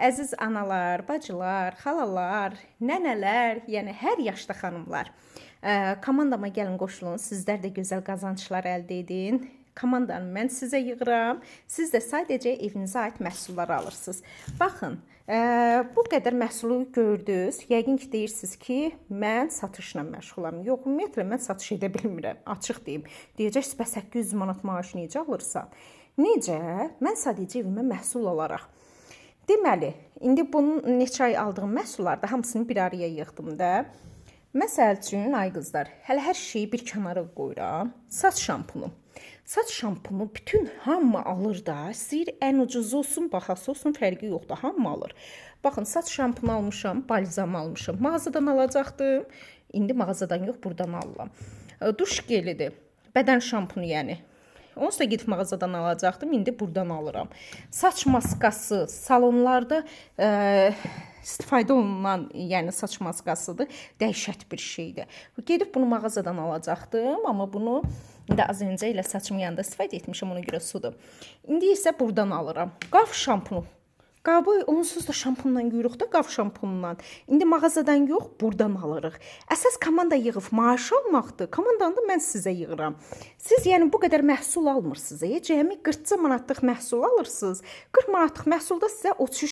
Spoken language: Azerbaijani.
Əziz analar, bacılar, xalalar, nənələr, yəni hər yaşda xanımlar. Komandama gəlin qoşulun, sizlər də gözəl qazançlar əldə edin. Komandanı mən sizə yığıram. Siz də sadəcə evinizə aid məhsullar alırsınız. Baxın, bu qədər məhsulu gördünüz. Yəqin ki, deyirsiniz ki, mən satışla məşğulam. Yox, ümumiyyətlə, mən satış edə bilmirəm. Açıq deyim. Deyəcəksiniz, bəs 800 manat maaş necə alırsan? Necə? Mən sadəcə evimə məhsul alaraq. Deməli, indi bunun neçə ay aldığım məhsullarda hamısını bir araya yığdım da. Məsəl üçün, ay qızlar, hələ hər şeyi bir kənara qoyuram. Saç şampunu. Saç şampunu bütün hamı alır da. İstəyir ən ucuz olsun, baxası olsun, fərqi yoxdur. Hamı alır. Baxın, saç şampunu almışam, balzam almışam. Mağazadan alacaqdım. İndi mağazadan yox, buradan alıram. Duş gelidir. Bədən şampunu yəni. Onsuz da gedib mağazadan alacaqdım, indi buradan alıram. Saç maskası salonlarda istifadə olunan, yəni saç maskasıdır, dəhşət bir şeydir. Gedib bunu mağazadan alacaqdım, amma bunu indi az öncə ilə saçımın yanında istifadə etmişəm, ona görə sudur. İndi isə buradan alıram. Qaf şampunu. Qabı onsuz da şampunla yuyuruq da, qaf şampunundan. İndi mağazadan yox, buradan alırıq. Əsas komanda yığıb maaş almaqdır. Komandanı da mən sizə yığıram. Siz yəni bu qədər məhsul almırsınız. Cəmi 40 manatlıq məhsul alırsınız. 40 manatlıq məhsulda sizə 33